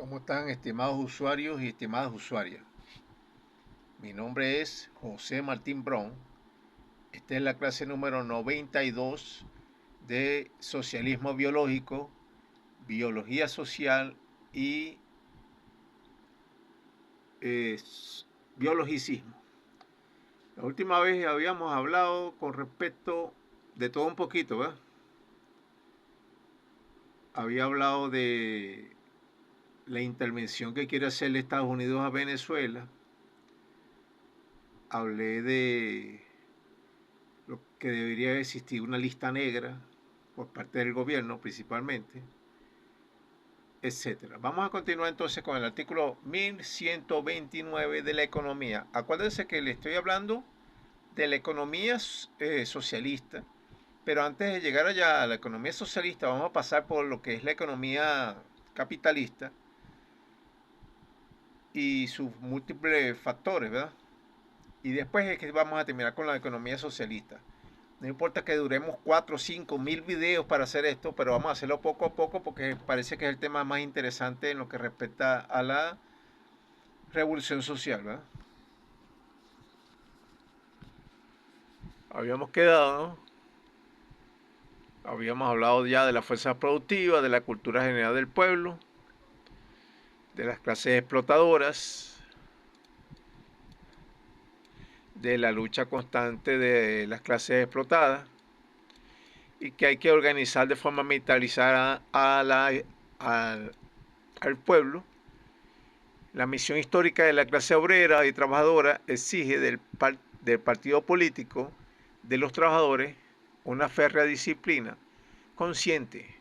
¿Cómo están, estimados usuarios y estimadas usuarias? Mi nombre es José Martín Bron. Esta es la clase número 92 de Socialismo Biológico, Biología Social y eh, Biologicismo. La última vez habíamos hablado con respecto de todo un poquito, ¿verdad? Había hablado de la intervención que quiere hacer Estados Unidos a Venezuela. Hablé de lo que debería existir una lista negra por parte del gobierno principalmente, etcétera. Vamos a continuar entonces con el artículo 1129 de la economía. Acuérdense que le estoy hablando de la economía socialista, pero antes de llegar allá a la economía socialista vamos a pasar por lo que es la economía capitalista y sus múltiples factores, ¿verdad? Y después es que vamos a terminar con la economía socialista. No importa que duremos 4 o 5 mil videos para hacer esto, pero vamos a hacerlo poco a poco porque parece que es el tema más interesante en lo que respecta a la revolución social, ¿verdad? Habíamos quedado, habíamos hablado ya de la fuerza productiva, de la cultura general del pueblo, de las clases explotadoras, de la lucha constante de las clases explotadas y que hay que organizar de forma militarizada al pueblo. La misión histórica de la clase obrera y trabajadora exige del partido político de los trabajadores una férrea disciplina consciente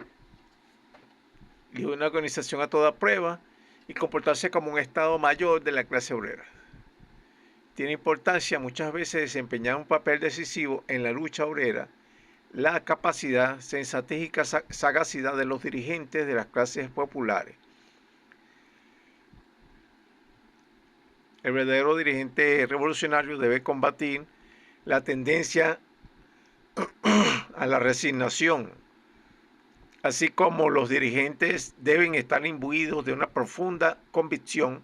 y una organización a toda prueba y comportarse como un estado mayor de la clase obrera. Tiene importancia muchas veces desempeñar un papel decisivo en la lucha obrera la capacidad, sensatez y sagacidad de los dirigentes de las clases populares. El verdadero dirigente revolucionario debe combatir la tendencia a la resignación, así como los dirigentes deben estar imbuidos de una profunda convicción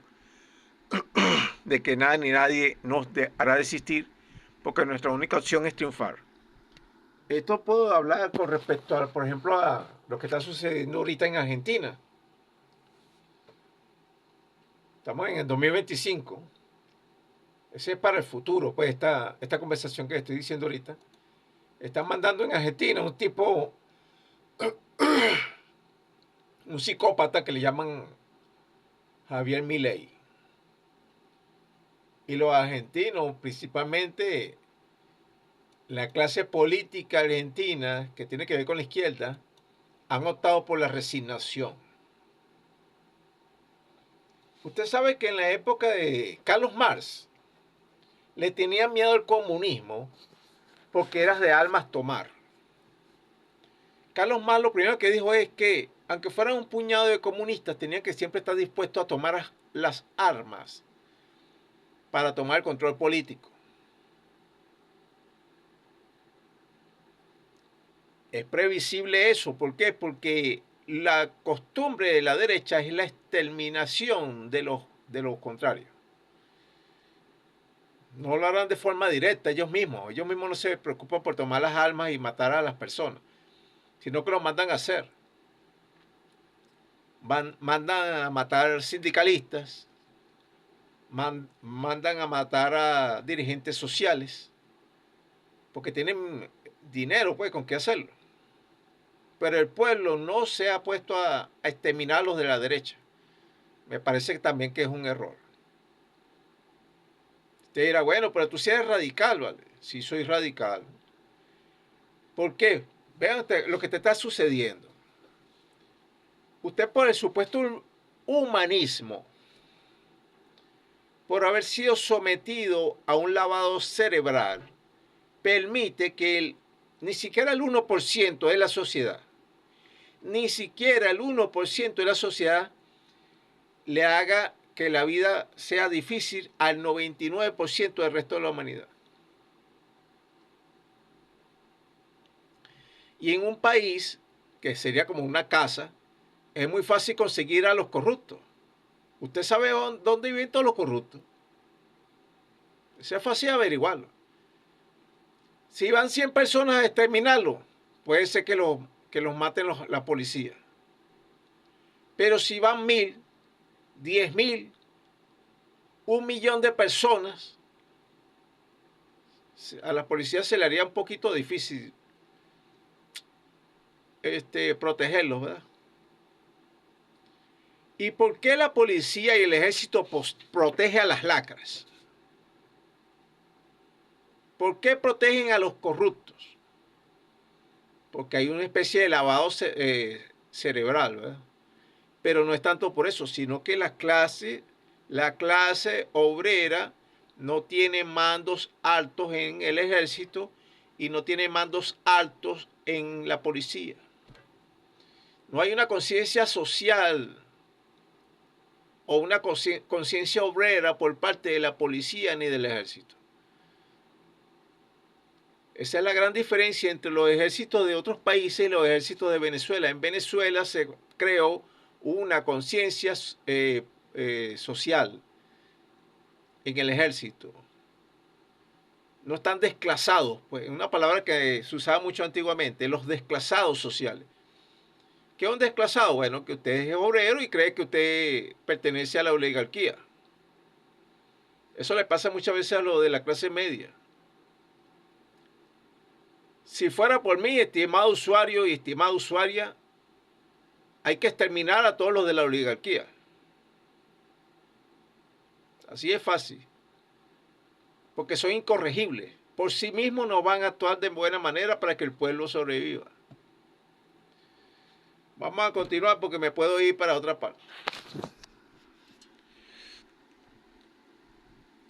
de que nada ni nadie nos hará desistir, porque nuestra única opción es triunfar. Esto puedo hablar con respecto a, por ejemplo, a lo que está sucediendo ahorita en Argentina. Estamos en el 2025. Ese es para el futuro, pues esta conversación que estoy diciendo ahorita. Están mandando en Argentina un tipo, un psicópata que le llaman Javier Milei. Y los argentinos, principalmente la clase política argentina, que tiene que ver con la izquierda, han optado por la resignación. Usted sabe que en la época de Carlos Marx le tenían miedo al comunismo porque eras de armas tomar. Carlos Marx lo primero que dijo es que, aunque fueran un puñado de comunistas, tenían que siempre estar dispuestos a tomar las armas para tomar el control político. Es previsible eso. ¿Por qué? Porque la costumbre de la derecha es la exterminación de los contrarios. No lo harán de forma directa ellos mismos. Ellos mismos no se preocupan por tomar las armas y matar a las personas, sino que lo mandan a hacer. Mandan a matar sindicalistas, mandan a matar a dirigentes sociales, porque tienen dinero, pues, con qué hacerlo. Pero el pueblo no se ha puesto a exterminar a los de la derecha. Me parece también que es un error. Usted dirá, bueno, pero tú sí eres radical, ¿vale? Sí, soy radical. ¿Por qué? Vean lo que te está sucediendo. Usted, por el supuesto humanismo, por haber sido sometido a un lavado cerebral, permite que ni siquiera el 1% de la sociedad, ni siquiera el 1% de la sociedad le haga que la vida sea difícil al 99% del resto de la humanidad. Y en un país que sería como una casa, es muy fácil conseguir a los corruptos. Usted sabe dónde viven todos los corruptos. Eso es fácil averiguarlo. Si van 100 personas a exterminarlo, puede ser que los maten la policía. Pero si van 1000, 10.000, 1.000.000 de personas, a la policía se le haría un poquito difícil protegerlos, ¿verdad? ¿Y por qué la policía y el ejército protege a las lacras? ¿Por qué protegen a los corruptos? Porque hay una especie de lavado cerebral, ¿verdad? Pero no es tanto por eso, sino que la clase obrera no tiene mandos altos en el ejército y no tiene mandos altos en la policía. No hay una conciencia social o una conciencia obrera por parte de la policía ni del ejército. Esa es la gran diferencia entre los ejércitos de otros países y los ejércitos de Venezuela. En Venezuela se creó una conciencia social en el ejército. No están desclasados, pues una palabra que se usaba mucho antiguamente, los desclasados sociales. ¿Qué es un desclasado? Bueno, que usted es obrero y cree que usted pertenece a la oligarquía. Eso le pasa muchas veces a lo de la clase media. Si fuera por mí, estimado usuario y estimada usuaria, hay que exterminar a todos los de la oligarquía. Así es fácil. Porque son incorregibles. Por sí mismos no van a actuar de buena manera para que el pueblo sobreviva. Vamos a continuar porque me puedo ir para otra parte.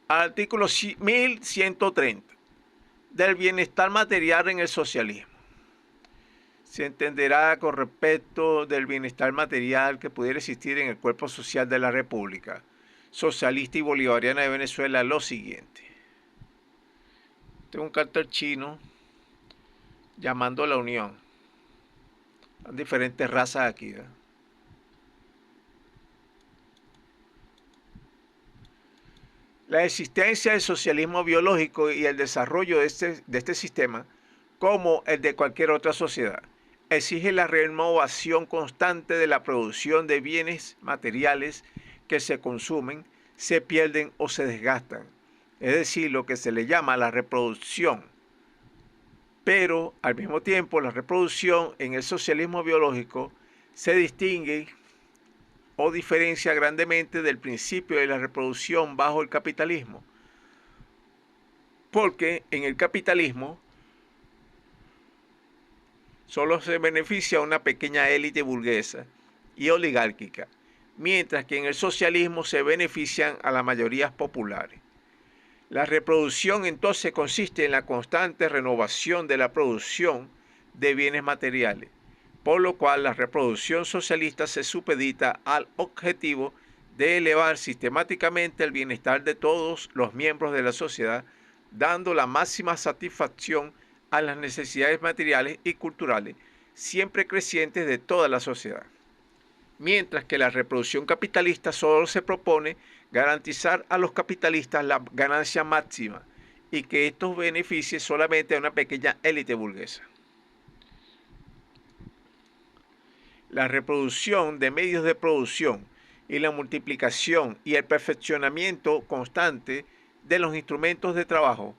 Artículo 1130. Del bienestar material en el socialismo. Se entenderá con respecto del bienestar material que pudiera existir en el cuerpo social de la República Socialista y Bolivariana de Venezuela lo siguiente. Tengo un cartel chino llamando a la unión. Hay diferentes razas aquí, ¿verdad? La existencia del socialismo biológico y el desarrollo de este sistema, como el de cualquier otra sociedad, exige la renovación constante de la producción de bienes materiales que se consumen, se pierden o se desgastan, es decir, lo que se le llama la reproducción. Pero al mismo tiempo la reproducción en el socialismo biológico se distingue o diferencia grandemente del principio de la reproducción bajo el capitalismo. Porque en el capitalismo solo se beneficia a una pequeña élite burguesa y oligárquica, mientras que en el socialismo se benefician a las mayorías populares. La reproducción entonces consiste en la constante renovación de la producción de bienes materiales, por lo cual la reproducción socialista se supedita al objetivo de elevar sistemáticamente el bienestar de todos los miembros de la sociedad, dando la máxima satisfacción a las necesidades materiales y culturales, siempre crecientes de toda la sociedad. Mientras que la reproducción capitalista solo se propone garantizar a los capitalistas la ganancia máxima y que estos beneficie solamente a una pequeña élite burguesa. La reproducción de medios de producción y la multiplicación y el perfeccionamiento constante de los instrumentos de trabajo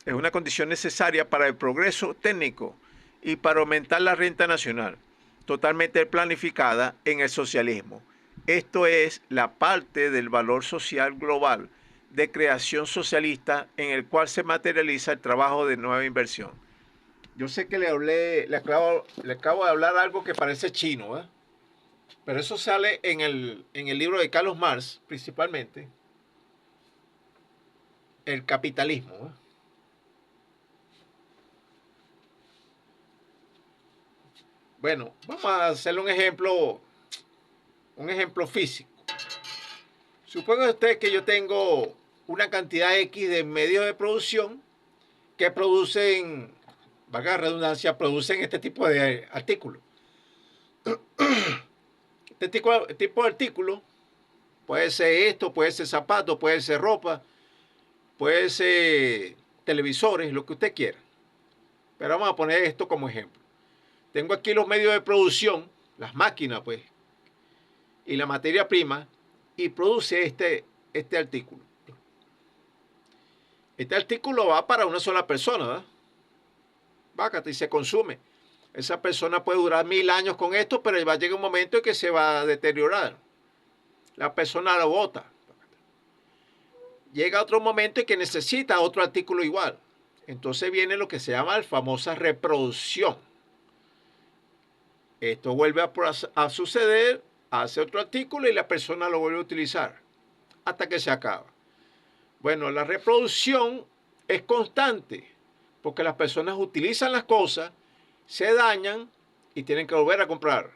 es una condición necesaria para el progreso técnico y para aumentar la renta nacional, totalmente planificada en el socialismo. Esto es la parte del valor social global de creación socialista en el cual se materializa el trabajo de nueva inversión. Yo sé que le acabo de hablar algo que parece chino, ¿eh? Pero eso sale en el libro de Carlos Marx, principalmente, El capitalismo, ¿eh? Bueno, vamos a hacerle un ejemplo físico. Suponga usted que yo tengo una cantidad X de medios de producción que producen, valga la redundancia, producen este tipo de artículos. Este tipo de artículo puede ser esto, puede ser zapatos, puede ser ropa, puede ser televisores, lo que usted quiera. Pero vamos a poner esto como ejemplo. Tengo aquí los medios de producción, las máquinas, pues, y la materia prima, y produce este artículo. Este artículo va para una sola persona, ¿verdad? Bácate, y se consume. Esa persona puede durar 1000 años con esto, pero va a llegar un momento en que se va a deteriorar. La persona lo bota. Llega otro momento en que necesita otro artículo igual. Entonces viene lo que se llama la famosa reproducción. Esto vuelve a suceder, hace otro artículo y la persona lo vuelve a utilizar hasta que se acaba. Bueno, la reproducción es constante porque las personas utilizan las cosas, se dañan y tienen que volver a comprar.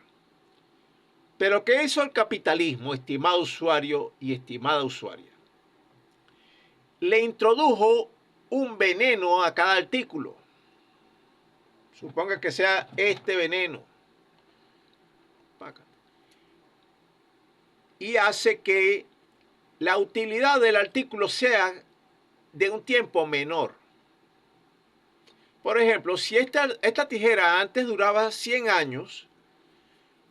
Pero ¿qué hizo el capitalismo, estimado usuario y estimada usuaria? Le introdujo un veneno a cada artículo. Suponga que sea este veneno. Y hace que la utilidad del artículo sea de un tiempo menor. Por ejemplo, si esta tijera antes duraba 100 años,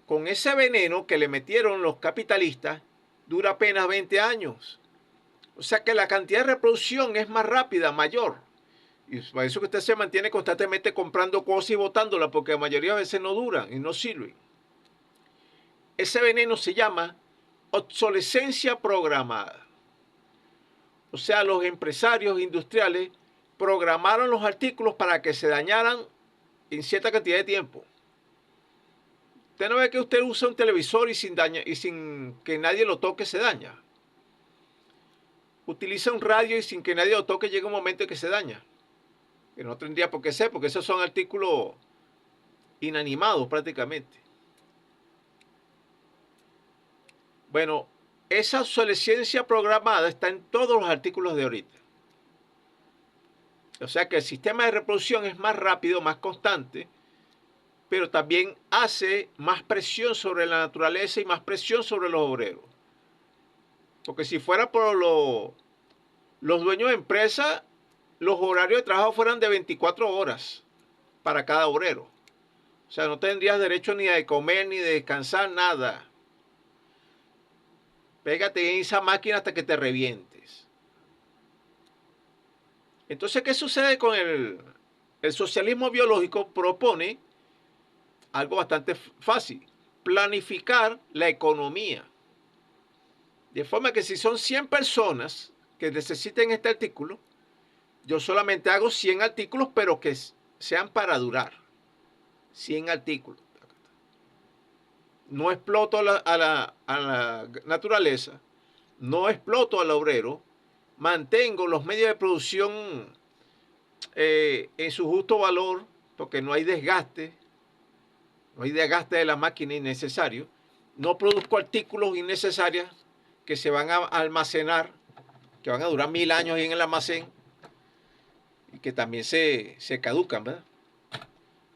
con ese veneno que le metieron los capitalistas, dura apenas 20 años. O sea que la cantidad de reproducción es más rápida, mayor. Y por eso que usted se mantiene constantemente comprando cosas y botándolas, porque la mayoría de veces no duran y no sirven. Ese veneno se llama obsolescencia programada. O sea, los empresarios industriales programaron los artículos para que se dañaran en cierta cantidad de tiempo. Usted no ve que usted usa un televisor y sin que nadie lo toque se daña. Utiliza un radio y sin que nadie lo toque llega un momento en que se daña. Que no tendría por qué ser, porque esos son artículos inanimados prácticamente. Bueno, esa obsolescencia programada está en todos los artículos de ahorita. O sea que el sistema de reproducción es más rápido, más constante, pero también hace más presión sobre la naturaleza y más presión sobre los obreros. Porque si fuera por los dueños de empresa, los horarios de trabajo fueran de 24 horas para cada obrero. O sea, no tendrías derecho ni de comer, ni de descansar, nada. Pégate en esa máquina hasta que te revientes. Entonces, ¿qué sucede con el socialismo biológico? Propone algo bastante fácil, planificar la economía. De forma que si son 100 personas que necesiten este artículo, yo solamente hago 100 artículos, pero que sean para durar. 100 artículos. No exploto a la naturaleza, no exploto al obrero, mantengo los medios de producción en su justo valor, porque no hay desgaste de la máquina innecesario, no produzco artículos innecesarios que se van a almacenar, que van a durar 1000 años en el almacén y que también se caducan, ¿verdad?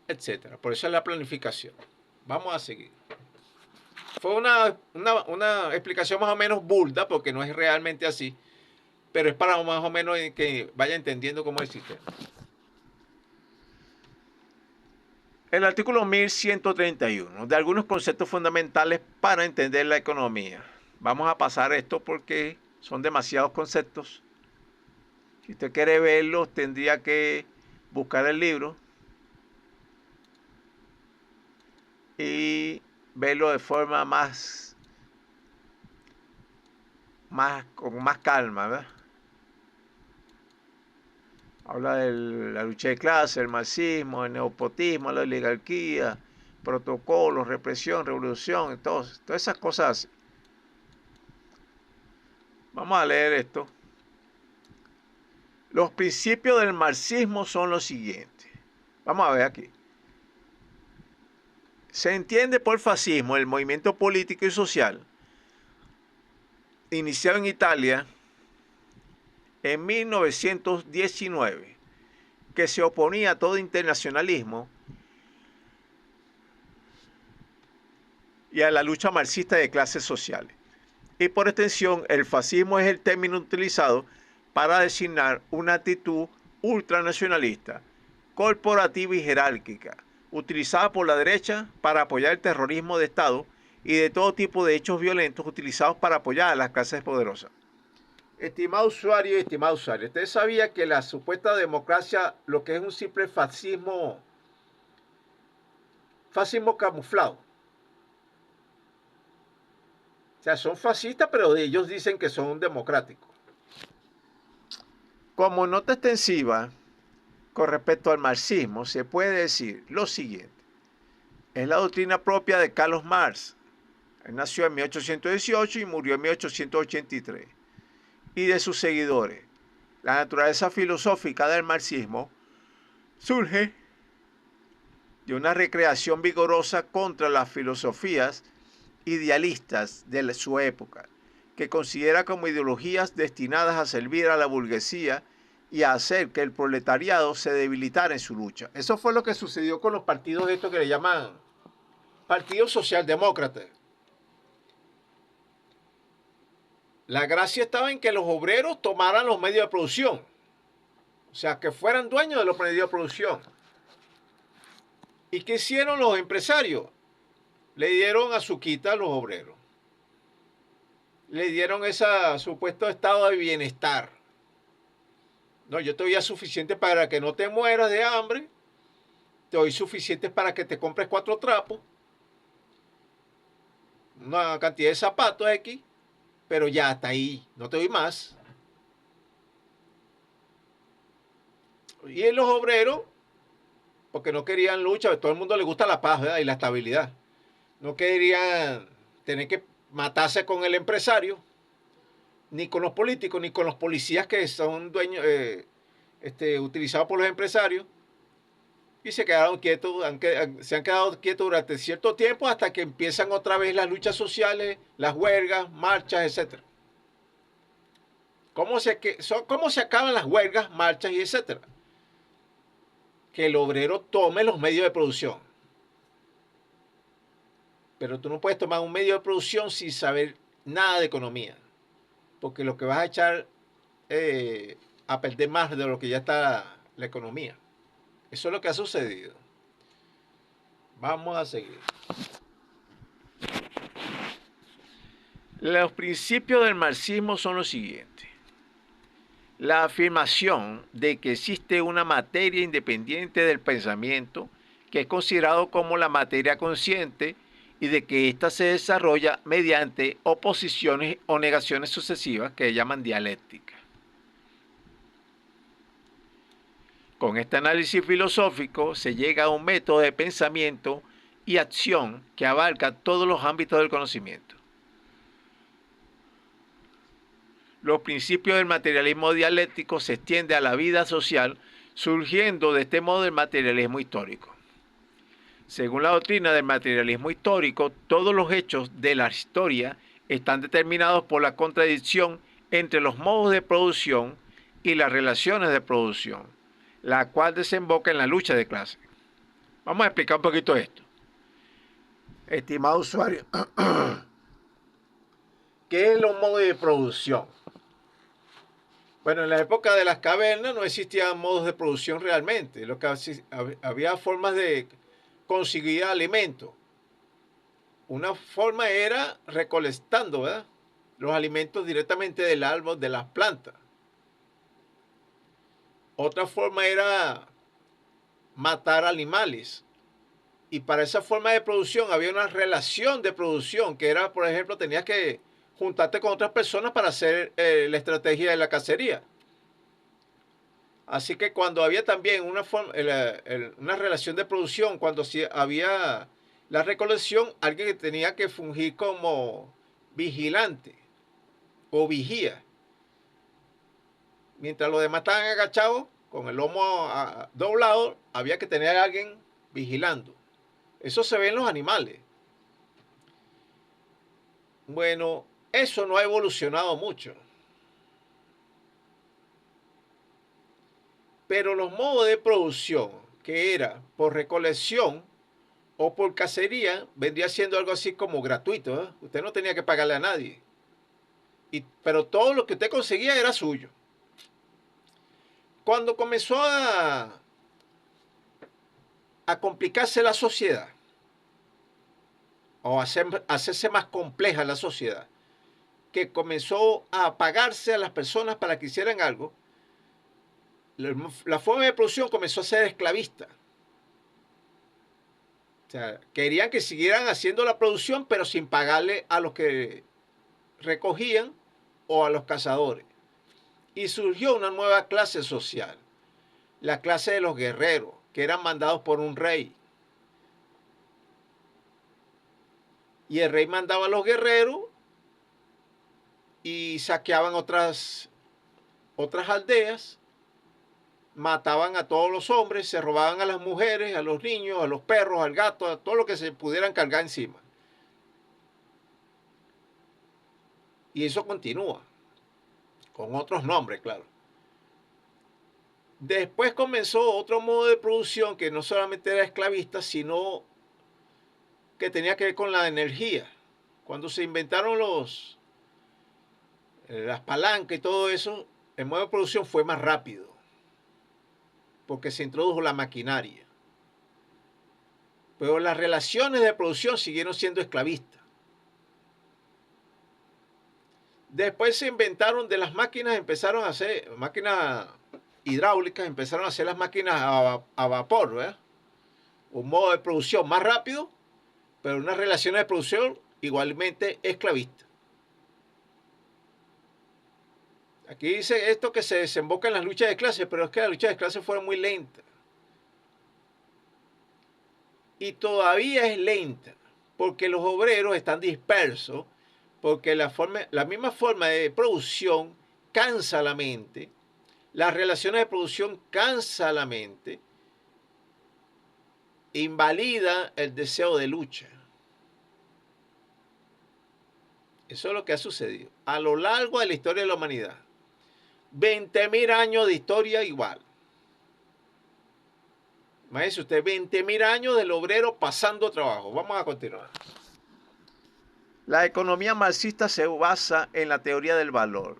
Etcétera. Por eso es la planificación. Vamos a seguir. Fue una explicación más o menos burda, porque no es realmente así, pero es para más o menos que vaya entendiendo cómo es el sistema. El artículo 1131, de algunos conceptos fundamentales para entender la economía. Vamos a pasar esto porque son demasiados conceptos. Si usted quiere verlos, tendría que buscar el libro y verlo de forma con más calma, ¿verdad? Habla de la lucha de clase, el marxismo, el neopotismo, la oligarquía, protocolos, represión, revolución, todas esas cosas. Vamos a leer esto. Los principios del marxismo son los siguientes. Vamos a ver aquí. Se entiende por fascismo el movimiento político y social iniciado en Italia en 1919, que se oponía a todo internacionalismo y a la lucha marxista de clases sociales. Y por extensión, el fascismo es el término utilizado para designar una actitud ultranacionalista, corporativa y jerárquica, utilizada por la derecha para apoyar el terrorismo de Estado y de todo tipo de hechos violentos utilizados para apoyar a las clases poderosas. Estimado usuario y estimado usuario, ¿usted sabía que la supuesta democracia lo que es un simple fascismo camuflado? O sea, son fascistas, pero ellos dicen que son democráticos. Como nota extensiva con respecto al marxismo, se puede decir lo siguiente. Es la doctrina propia de Carlos Marx. Él nació en 1818 y murió en 1883. Y de sus seguidores. La naturaleza filosófica del marxismo surge de una recreación vigorosa contra las filosofías idealistas de su época, que considera como ideologías destinadas a servir a la burguesía y a hacer que el proletariado se debilitara en su lucha. Eso fue lo que sucedió con los partidos estos que le llaman partidos socialdemócratas. La gracia estaba en que los obreros tomaran los medios de producción, o sea, que fueran dueños de los medios de producción. ¿Y qué hicieron los empresarios? Le dieron azuquita a los obreros. Le dieron ese supuesto estado de bienestar. No, yo te doy suficiente para que no te mueras de hambre. Te doy suficiente para que te compres 4 trapos. Una cantidad de zapatos X. Pero ya hasta ahí. No te doy más. Y en los obreros, porque no querían lucha, a todo el mundo le gusta la paz, ¿verdad? Y la estabilidad. No querían tener que matarse con el empresario, ni con los políticos, ni con los policías que son dueños, utilizados por los empresarios, y se quedaron quietos, se han quedado quietos durante cierto tiempo hasta que empiezan otra vez las luchas sociales, las huelgas, marchas, etc. ¿Cómo se acaban las huelgas, marchas y etcétera? Que el obrero tome los medios de producción. Pero tú no puedes tomar un medio de producción sin saber nada de economía, porque lo que vas a echar a perder más de lo que ya está la economía. Eso es lo que ha sucedido. Vamos a seguir. Los principios del marxismo son los siguientes. La afirmación de que existe una materia independiente del pensamiento, que es considerado como la materia consciente, y de que ésta se desarrolla mediante oposiciones o negaciones sucesivas que llaman dialéctica. Con este análisis filosófico se llega a un método de pensamiento y acción que abarca todos los ámbitos del conocimiento. Los principios del materialismo dialéctico se extienden a la vida social, surgiendo de este modo el materialismo histórico. Según la doctrina del materialismo histórico, todos los hechos de la historia están determinados por la contradicción entre los modos de producción y las relaciones de producción, la cual desemboca en la lucha de clases. Vamos a explicar un poquito esto. Estimado usuario, ¿qué es los modos de producción? Bueno, en la época de las cavernas no existían modos de producción realmente. Lo que había formas de conseguir alimento. Una forma era recolectando, ¿verdad?, los alimentos directamente del árbol, de las plantas. Otra forma era matar animales. Y para esa forma de producción había una relación de producción que era, por ejemplo, tenías que juntarte con otras personas para hacer la estrategia de la cacería. Así que cuando había también una relación de producción, cuando había la recolección, alguien que tenía que fungir como vigilante o vigía. Mientras los demás estaban agachados, con el lomo doblado, había que tener a alguien vigilando. Eso se ve en los animales. Bueno, eso no ha evolucionado mucho. Pero los modos de producción, que era por recolección, o por cacería, vendría siendo algo así como gratuito, ¿eh? Usted no tenía que pagarle a nadie. Pero todo lo que usted conseguía era suyo. Cuando comenzó a complicarse la sociedad, o a hacerse más compleja la sociedad, que comenzó a pagarse a las personas para que hicieran algo, la forma de producción comenzó a ser esclavista. O sea, querían que siguieran haciendo la producción, pero sin pagarle a los que recogían o a los cazadores. Y surgió una nueva clase social, la clase de los guerreros, que eran mandados por un rey. Y el rey mandaba a los guerreros y saqueaban otras aldeas, mataban a todos los hombres, se robaban a las mujeres, a los niños, a los perros, al gato, a todo lo que se pudieran cargar encima. Y eso continúa, con otros nombres, claro. Después comenzó otro modo de producción que no solamente era esclavista, sino que tenía que ver con la energía. Cuando se inventaron las palancas y todo eso, el modo de producción fue más rápido, porque se introdujo la maquinaria. Pero las relaciones de producción siguieron siendo esclavistas. Después se inventaron de las máquinas, empezaron a hacer máquinas hidráulicas, empezaron a hacer las máquinas a vapor, ¿verdad? Un modo de producción más rápido, pero unas relaciones de producción igualmente esclavistas. Aquí dice esto que se desemboca en las luchas de clases, pero es que las luchas de clases fueron muy lentas. Y todavía es lenta, porque los obreros están dispersos, porque la misma forma de producción cansa la mente, las relaciones de producción cansa la mente, invalida el deseo de lucha. Eso es lo que ha sucedido a lo largo de la historia de la humanidad. 20.000 años de historia igual. Imagínese usted, 20.000 años del obrero pasando trabajo. Vamos a continuar. La economía marxista se basa en la teoría del valor.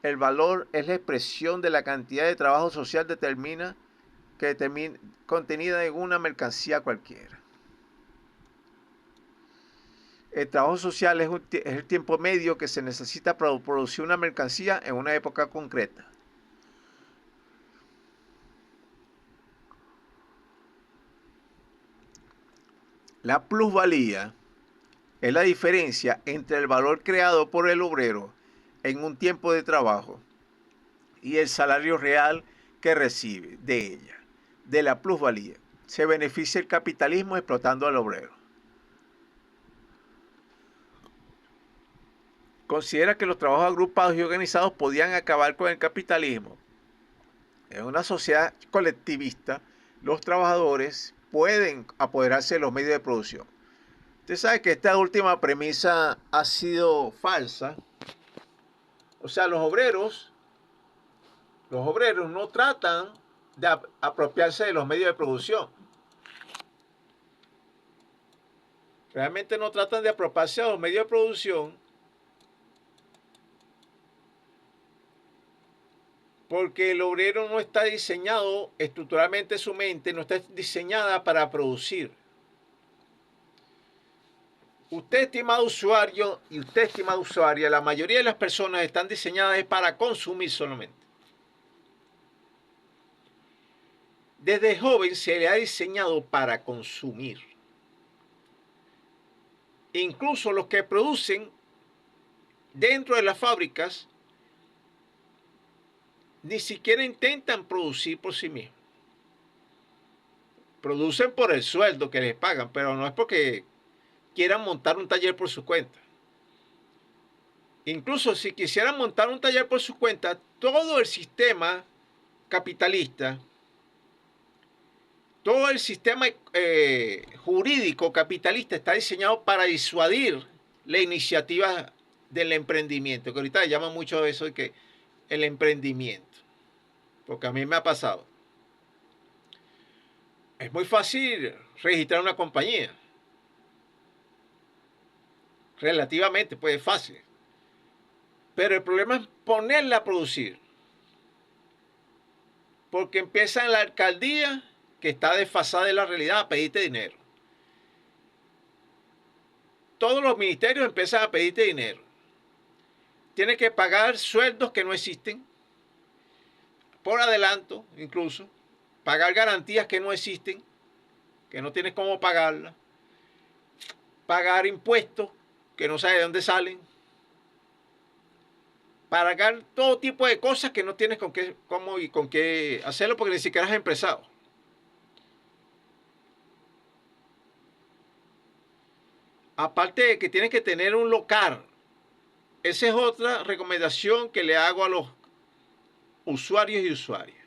El valor es la expresión de la cantidad de trabajo social contenida en una mercancía cualquiera. El trabajo social es el tiempo medio que se necesita para producir una mercancía en una época concreta. La plusvalía es la diferencia entre el valor creado por el obrero en un tiempo de trabajo y el salario real que recibe de ella. De la plusvalía se beneficia el capitalismo explotando al obrero. Considera que los trabajos agrupados y organizados podían acabar con el capitalismo. En una sociedad colectivista, los trabajadores pueden apoderarse de los medios de producción. Usted sabe que esta última premisa ha sido falsa. O sea, los obreros no tratan de apropiarse de los medios de producción. Realmente no tratan de apropiarse de los medios de producción porque el obrero no está diseñado estructuralmente, su mente no está diseñada para producir. Usted, estimado usuario, y usted, estimada usuaria, la mayoría de las personas están diseñadas para consumir solamente. Desde joven se le ha diseñado para consumir. Incluso los que producen dentro de las fábricas ni siquiera intentan producir por sí mismos. Producen por el sueldo que les pagan, pero no es porque quieran montar un taller por su cuenta. Incluso si quisieran montar un taller por su cuenta, todo el sistema capitalista, todo el sistema jurídico capitalista está diseñado para disuadir la iniciativa del emprendimiento, que ahorita llaman mucho eso de que el emprendimiento, porque a mí me ha pasado. Es muy fácil registrar una compañía. Relativamente, pues es fácil. Pero el problema es ponerla a producir. Porque empieza en la alcaldía, que está desfasada de la realidad, a pedirte dinero. Todos los ministerios empiezan a pedirte dinero. Tienes que pagar sueldos que no existen, por adelanto incluso, pagar garantías que no existen, que no tienes cómo pagarlas, pagar impuestos que no sabes de dónde salen, pagar todo tipo de cosas que no tienes con qué, cómo y con qué hacerlo porque ni siquiera has empezado. Aparte de que tienes que tener un local. Esa es otra recomendación que le hago a los usuarios y usuarias.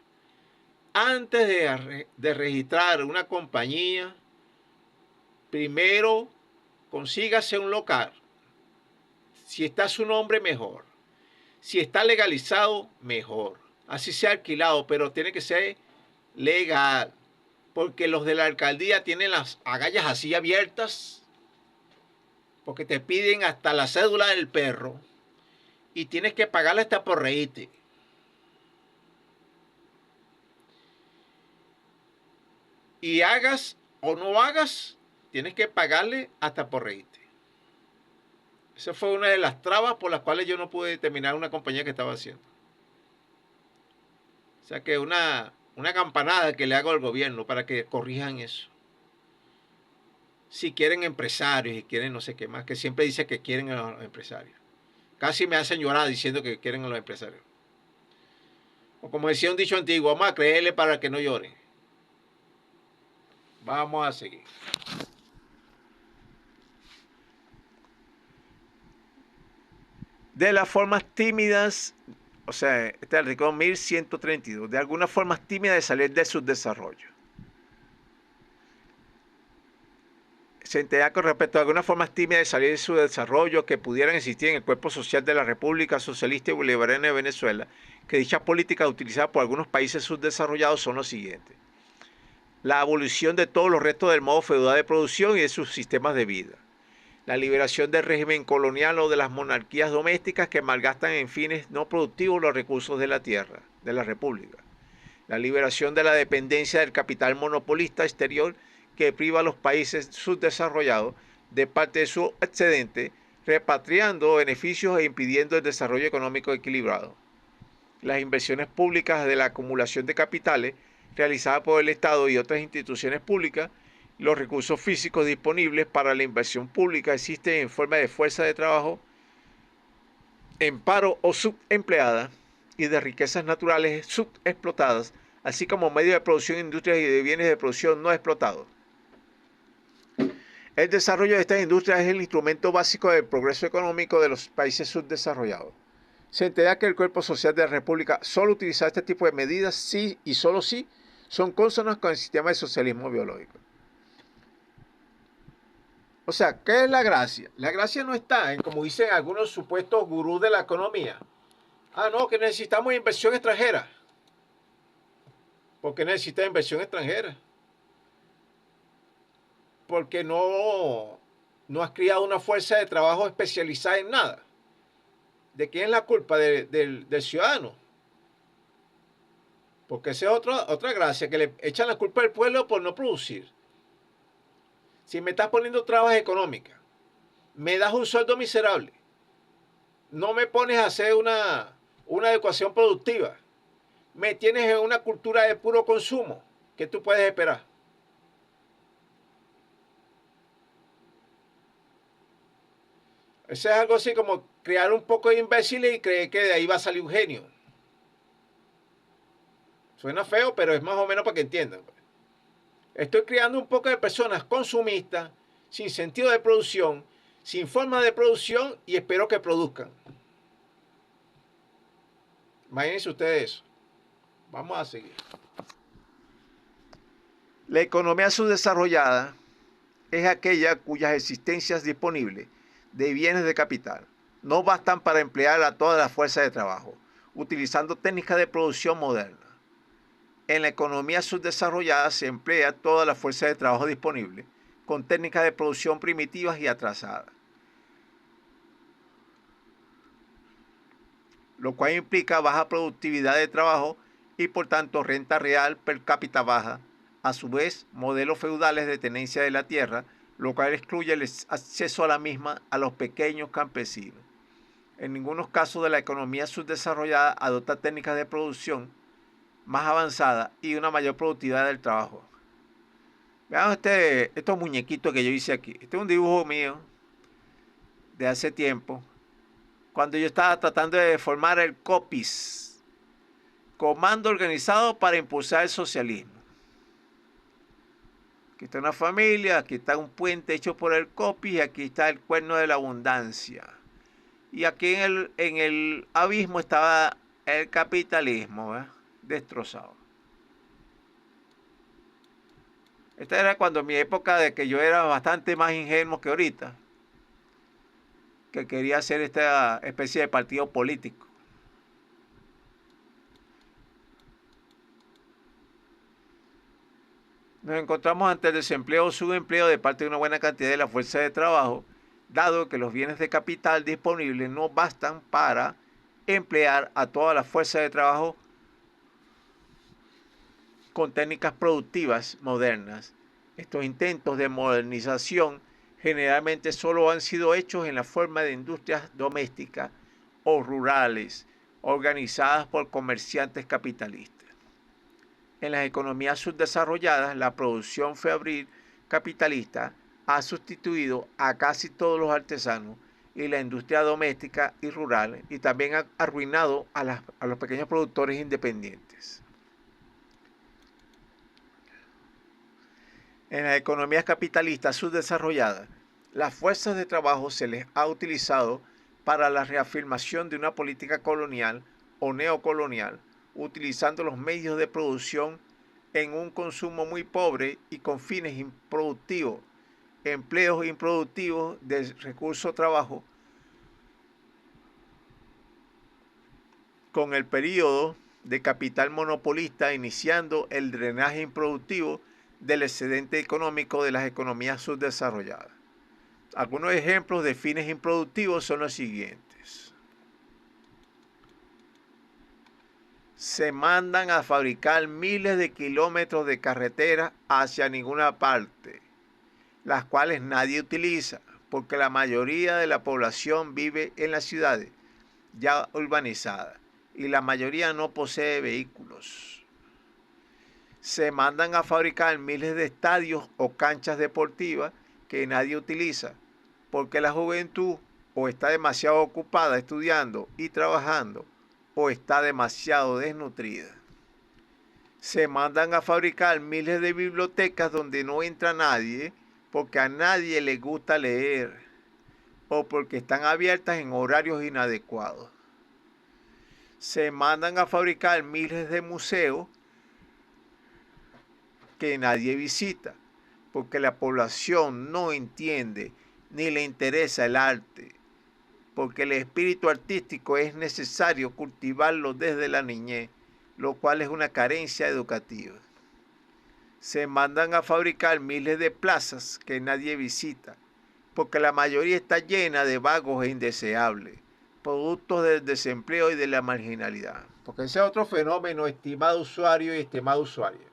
Antes de registrar una compañía, primero consígase un local. Si está su nombre, mejor. Si está legalizado, mejor. Así sea alquilado, pero tiene que ser legal. Porque los de la alcaldía tienen las agallas así abiertas. Porque te piden hasta la cédula del perro. Y tienes que pagarle hasta por reírte. Y hagas o no hagas, tienes que pagarle hasta por reírte. Esa fue una de las trabas por las cuales yo no pude terminar una compañía que estaba haciendo. O sea que una campanada que le hago al gobierno para que corrijan eso. Si quieren empresarios y quieren no sé qué más, que siempre dice que quieren a los empresarios. Casi me hacen llorar diciendo que quieren a los empresarios. O como decía un dicho antiguo, vamos a creerle para que no lloren. Vamos a seguir. De las formas tímidas, o sea, este es el artículo 1132, de algunas formas tímidas de salir de subdesarrollo. Se entera con respecto a algunas formas tímidas de salir de su desarrollo que pudieran existir en el cuerpo social de la República Socialista y Bolivariana de Venezuela, que dichas políticas utilizadas por algunos países subdesarrollados son los siguientes. La abolición de todos los restos del modo feudal de producción y de sus sistemas de vida. La liberación del régimen colonial o de las monarquías domésticas que malgastan en fines no productivos los recursos de la tierra, de la República. La liberación de la dependencia del capital monopolista exterior que priva a los países subdesarrollados de parte de su excedente, repatriando beneficios e impidiendo el desarrollo económico equilibrado. Las inversiones públicas de la acumulación de capitales realizadas por el Estado y otras instituciones públicas, los recursos físicos disponibles para la inversión pública existen en forma de fuerza de trabajo en paro o subempleada y de riquezas naturales subexplotadas, así como medios de producción, industrias y de bienes de producción no explotados. El desarrollo de estas industrias es el instrumento básico del progreso económico de los países subdesarrollados. Se entera que el cuerpo social de la República solo utiliza este tipo de medidas si y solo si son consonas con el sistema de socialismo biológico. O sea, ¿qué es la gracia? La gracia no está en, como dicen algunos supuestos gurús de la economía. Ah, no, que necesitamos inversión extranjera. ¿Por qué necesitas inversión extranjera? Porque no has creado una fuerza de trabajo especializada en nada. ¿De quién es la culpa? Del ciudadano. Porque esa es otra gracia, que le echan la culpa al pueblo por no producir. Si me estás poniendo trabas económicas, me das un sueldo miserable, no me pones a hacer una adecuación productiva, me tienes en una cultura de puro consumo, ¿qué tú puedes esperar? Eso es algo así como crear un poco de imbéciles y creer que de ahí va a salir un genio. Suena feo, pero es más o menos para que entiendan. Estoy creando un poco de personas consumistas, sin sentido de producción, sin forma de producción y espero que produzcan. Imagínense ustedes eso. Vamos a seguir. La economía subdesarrollada es aquella cuyas existencias disponibles de bienes de capital no bastan para emplear a toda la fuerza de trabajo, utilizando técnicas de producción moderna. En la economía subdesarrollada se emplea toda la fuerza de trabajo disponible, con técnicas de producción primitivas y atrasadas, lo cual implica baja productividad de trabajo y por tanto renta real per cápita baja, a su vez modelos feudales de tenencia de la tierra, lo cual excluye el acceso a la misma a los pequeños campesinos. En ninguno casos de la economía subdesarrollada adopta técnicas de producción más avanzadas y una mayor productividad del trabajo. Vean estos muñequitos que yo hice aquí. Este es un dibujo mío de hace tiempo, cuando yo estaba tratando de formar el COPIS, Comando Organizado para Impulsar el Socialismo. Aquí está una familia, aquí está un puente hecho por el COPIS y aquí está el cuerno de la abundancia. Y aquí en el abismo estaba el capitalismo, ¿eh? Destrozado. Esta era cuando mi época de que yo era bastante más ingenuo que ahorita, que quería hacer esta especie de partido político. Nos encontramos ante el desempleo o subempleo de parte de una buena cantidad de la fuerza de trabajo, dado que los bienes de capital disponibles no bastan para emplear a toda la fuerza de trabajo con técnicas productivas modernas. Estos intentos de modernización generalmente solo han sido hechos en la forma de industrias domésticas o rurales, organizadas por comerciantes capitalistas. En las economías subdesarrolladas, la producción fabril capitalista ha sustituido a casi todos los artesanos y la industria doméstica y rural, y también ha arruinado a los pequeños productores independientes. En las economías capitalistas subdesarrolladas, las fuerzas de trabajo se les ha utilizado para la reafirmación de una política colonial o neocolonial, utilizando los medios de producción en un consumo muy pobre y con fines improductivos, empleos improductivos de recursos trabajo, con el periodo de capital monopolista iniciando el drenaje improductivo del excedente económico de las economías subdesarrolladas. Algunos ejemplos de fines improductivos son los siguientes. Se mandan a fabricar miles de kilómetros de carreteras hacia ninguna parte, las cuales nadie utiliza, porque la mayoría de la población vive en las ciudades ya urbanizadas y la mayoría no posee vehículos. Se mandan a fabricar miles de estadios o canchas deportivas que nadie utiliza, porque la juventud o está demasiado ocupada estudiando y trabajando o está demasiado desnutrida. Se mandan a fabricar miles de bibliotecas donde no entra nadie porque a nadie le gusta leer o porque están abiertas en horarios inadecuados. Se mandan a fabricar miles de museos que nadie visita porque la población no entiende ni le interesa el arte, porque el espíritu artístico es necesario cultivarlo desde la niñez, lo cual es una carencia educativa. Se mandan a fabricar miles de plazas que nadie visita, porque la mayoría está llena de vagos e indeseables, productos del desempleo y de la marginalidad. Porque ese es otro fenómeno, estimado usuario y estimado usuaria.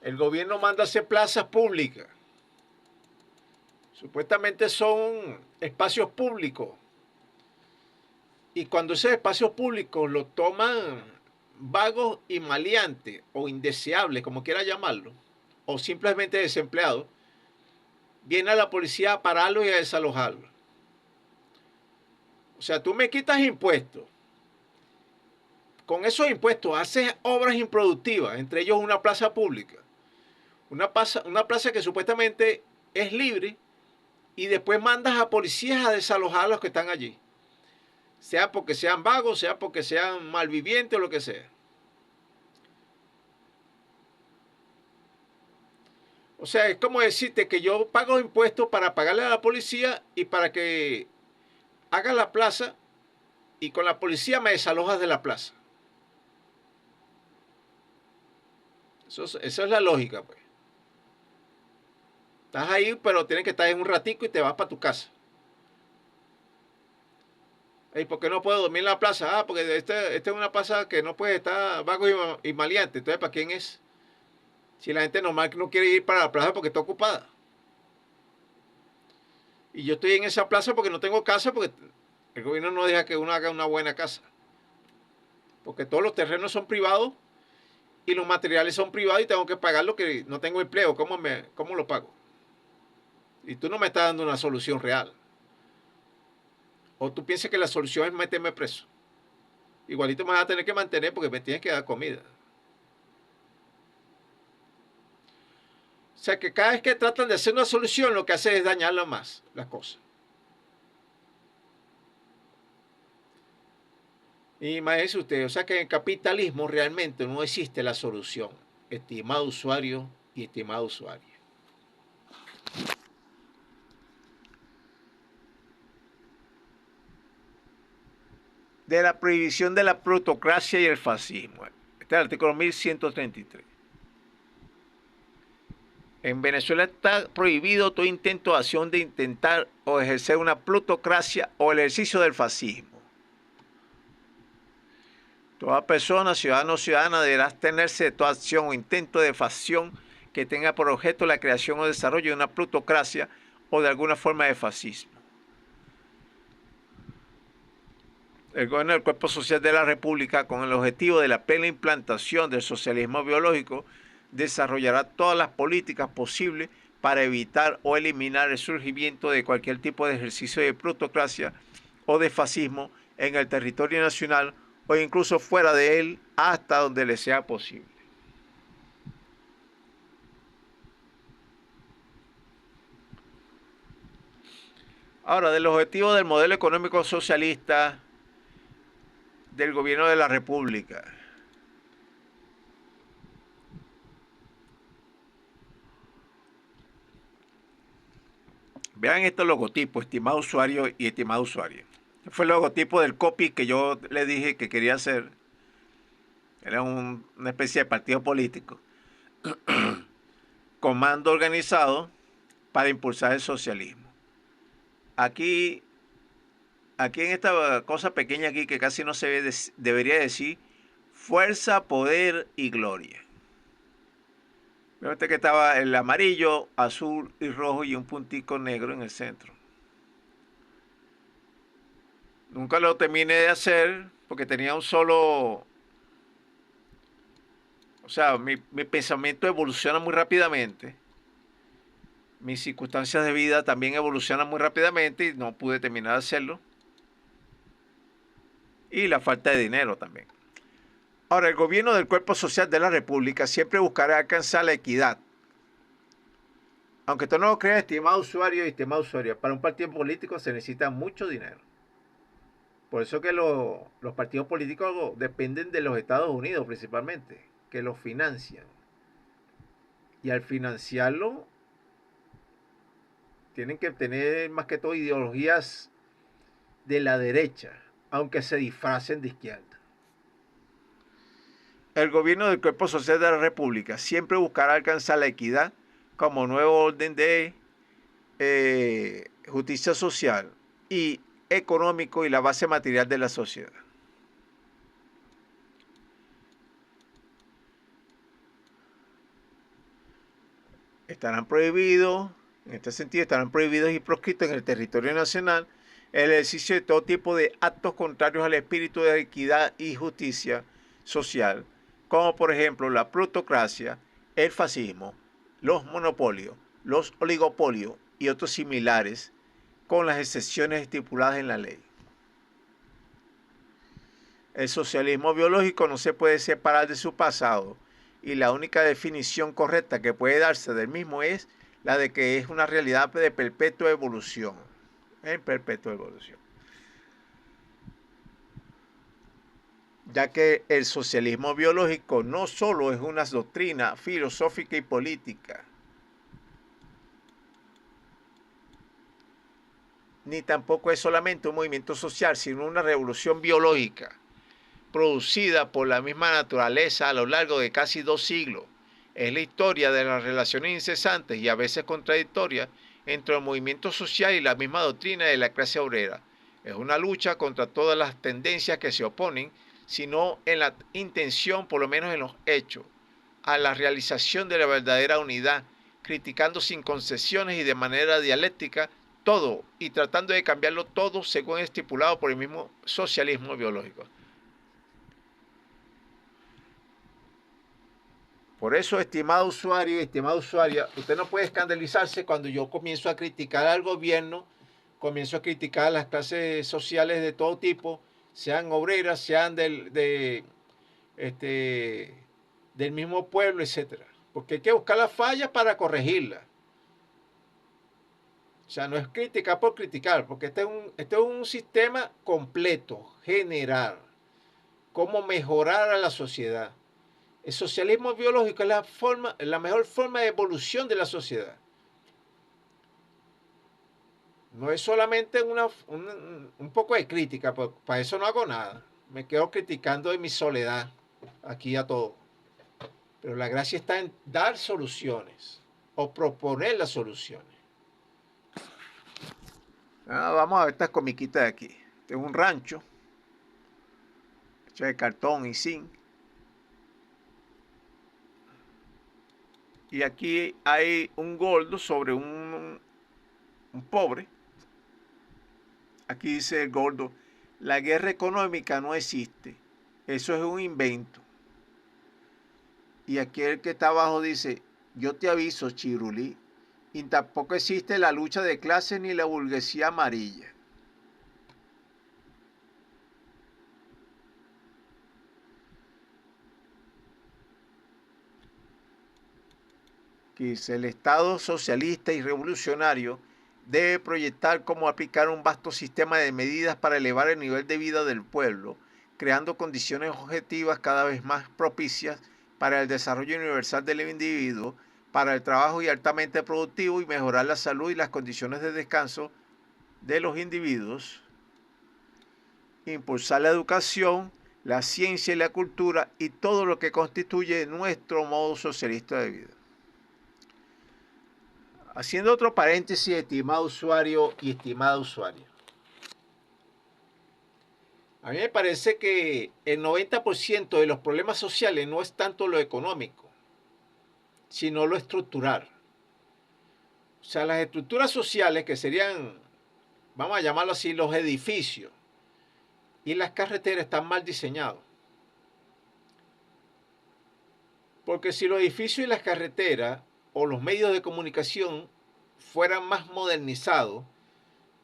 El gobierno manda a hacer plazas públicas. Supuestamente son espacios públicos. Y cuando esos espacios públicos los toman vagos y maleantes o indeseables, como quiera llamarlo, o simplemente desempleados, viene a la policía a pararlo y a desalojarlo. O sea, tú me quitas impuestos. Con esos impuestos haces obras improductivas, entre ellos una plaza pública. Una plaza que supuestamente es libre y después mandas a policías a desalojar a los que están allí. Sea porque sean vagos, sea porque sean malvivientes o lo que sea. O sea, es como decirte que yo pago impuestos para pagarle a la policía y para que haga la plaza y con la policía me desalojas de la plaza. Eso es la lógica, pues. Estás ahí, pero tienes que estar en un ratico y te vas para tu casa. ¿Y por qué no puedo dormir en la plaza? Ah, porque esta es una plaza que no puede estar vago y maleante. Entonces, ¿para quién es? Si la gente normal no quiere ir para la plaza porque está ocupada. Y yo estoy en esa plaza porque no tengo casa, porque el gobierno no deja que uno haga una buena casa. Porque todos los terrenos son privados y los materiales son privados y tengo que pagar lo que no tengo empleo. ¿Cómo lo pago? Y tú no me estás dando una solución real. O tú piensas que la solución es meterme preso. Igualito me vas a tener que mantener porque me tienes que dar comida. O sea que cada vez que tratan de hacer una solución, lo que hace es dañarla más, las cosas. Y imagínese usted, o sea que en el capitalismo realmente no existe la solución, estimado usuario y estimado usuario. De la prohibición de la plutocracia y el fascismo. Este es el artículo 1133. En Venezuela está prohibido todo intento de acción de intentar o ejercer una plutocracia o el ejercicio del fascismo. Toda persona, ciudadano o ciudadana, deberá abstenerse de toda acción o intento de facción que tenga por objeto la creación o desarrollo de una plutocracia o de alguna forma de fascismo. El gobierno del Cuerpo Social de la República, con el objetivo de la plena implantación del socialismo biológico, desarrollará todas las políticas posibles para evitar o eliminar el surgimiento de cualquier tipo de ejercicio de plutocracia o de fascismo en el territorio nacional o incluso fuera de él hasta donde le sea posible. Ahora, del objetivo del modelo económico socialista del gobierno de la República. Vean estos logotipos, estimado usuario y estimado usuario. Este fue el logotipo del copy que yo le dije que quería hacer. Era una especie de partido político. Comando organizado para impulsar el socialismo. Aquí en esta cosa pequeña aquí que casi no se ve, debería decir fuerza, poder y gloria. Fíjate que estaba el amarillo, azul y rojo y un puntico negro en el centro. Nunca lo terminé de hacer porque tenía un solo... O sea, mi pensamiento evoluciona muy rápidamente. Mis circunstancias de vida también evolucionan muy rápidamente y no pude terminar de hacerlo. Y la falta de dinero también. Ahora, el gobierno del Cuerpo Social de la República siempre buscará alcanzar la equidad. Aunque tú no lo creas, estimado usuario y estimado usuaria, para un partido político se necesita mucho dinero. Por eso que los partidos políticos dependen de los Estados Unidos principalmente, que los financian. Y al financiarlo, tienen que tener más que todo ideologías de la derecha, aunque se disfracen de izquierda. El gobierno del Cuerpo Social de la República siempre buscará alcanzar la equidad como nuevo orden de justicia social y económico y la base material de la sociedad. Estarán prohibidos, en este sentido, estarán prohibidos y proscritos en el territorio nacional el ejercicio de todo tipo de actos contrarios al espíritu de equidad y justicia social, como por ejemplo la plutocracia, el fascismo, los monopolios, los oligopolios y otros similares, con las excepciones estipuladas en la ley. El socialismo biológico no se puede separar de su pasado y la única definición correcta que puede darse del mismo es la de que es una realidad de perpetua evolución. En perpetua evolución. Ya que el socialismo biológico no solo es una doctrina filosófica y política, ni tampoco es solamente un movimiento social, sino una revolución biológica producida por la misma naturaleza a lo largo de casi 2 siglos Es la historia de las relaciones incesantes y a veces contradictorias entre el movimiento social y la misma doctrina de la clase obrera. Es una lucha contra todas las tendencias que se oponen, sino en la intención, por lo menos en los hechos, a la realización de la verdadera unidad, criticando sin concesiones y de manera dialéctica todo y tratando de cambiarlo todo según estipulado por el mismo socialismo biológico. Por eso, estimado usuario y estimada usuaria, usted no puede escandalizarse cuando yo comienzo a criticar al gobierno, comienzo a criticar a las clases sociales de todo tipo, sean obreras, sean del mismo pueblo, etcétera. Porque hay que buscar las fallas para corregirlas. O sea, no es criticar por criticar, porque este es un sistema completo, general. Cómo mejorar a la sociedad. El socialismo biológico es la mejor forma de evolución de la sociedad. No es solamente un poco de crítica, pues para eso no hago nada. Me quedo criticando en mi soledad, aquí a todo. Pero la gracia está en dar soluciones o proponer las soluciones. Vamos a ver estas comiquitas de aquí. Tengo un rancho hecho de cartón y zinc. Y aquí hay un gordo sobre un pobre. Aquí dice el gordo, la guerra económica no existe. Eso es un invento. Y aquí el que está abajo dice, yo te aviso, Chirulí, y tampoco existe la lucha de clases ni la burguesía amarilla. Que dice, el Estado socialista y revolucionario debe proyectar cómo aplicar un vasto sistema de medidas para elevar el nivel de vida del pueblo, creando condiciones objetivas cada vez más propicias para el desarrollo universal del individuo, para el trabajo y altamente productivo y mejorar la salud y las condiciones de descanso de los individuos, impulsar la educación, la ciencia y la cultura y todo lo que constituye nuestro modo socialista de vida. Haciendo otro paréntesis, estimado usuario y estimada usuaria. A mí me parece que el 90% de los problemas sociales no es tanto lo económico, sino lo estructural. O sea, las estructuras sociales que serían, vamos a llamarlo así, los edificios y las carreteras están mal diseñados. Porque si los edificios y las carreteras o los medios de comunicación fueran más modernizados,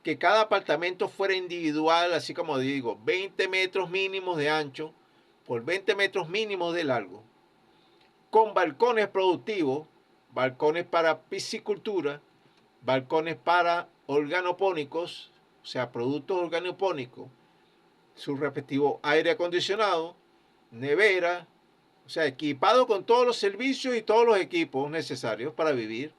que cada apartamento fuera individual, así como digo, 20 metros mínimos de ancho por 20 metros mínimos de largo, con balcones productivos, balcones para piscicultura, balcones para organopónicos, o sea, productos organopónicos, su respectivo aire acondicionado, nevera, o sea, equipado con todos los servicios y todos los equipos necesarios para vivir,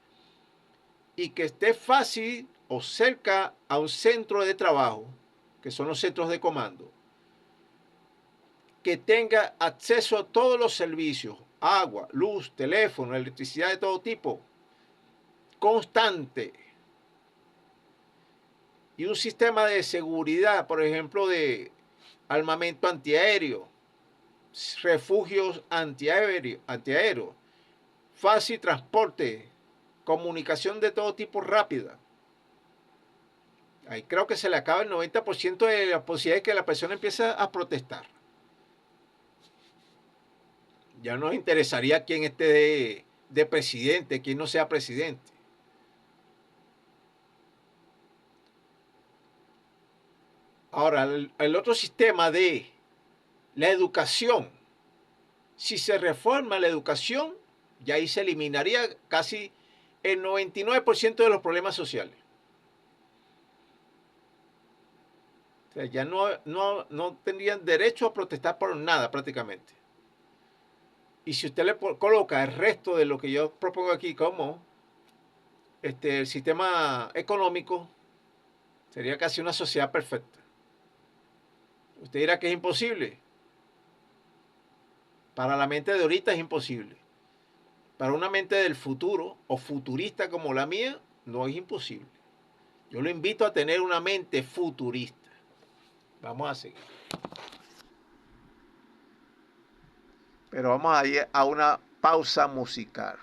y que esté fácil o cerca a un centro de trabajo, que son los centros de comando, que tenga acceso a todos los servicios, agua, luz, teléfono, electricidad de todo tipo, constante, y un sistema de seguridad, por ejemplo, de armamento antiaéreo, refugios antiaéreos, fácil transporte, comunicación de todo tipo rápida. Ahí creo que se le acaba el 90% de las posibilidades de que la persona empiece a protestar. Ya nos interesaría quién esté de presidente, quién no sea presidente. Ahora, el otro sistema de la educación, si se reforma la educación, ya ahí se eliminaría casi el 99% de los problemas sociales. O sea, ya no tendrían derecho a protestar por nada prácticamente. Y si usted le coloca el resto de lo que yo propongo aquí como el sistema económico, sería casi una sociedad perfecta. Usted dirá que es imposible. Para la mente de ahorita es imposible. Para una mente del futuro o futurista como la mía, no es imposible. Yo lo invito a tener una mente futurista. Vamos a seguir. Pero vamos a ir a una pausa musical.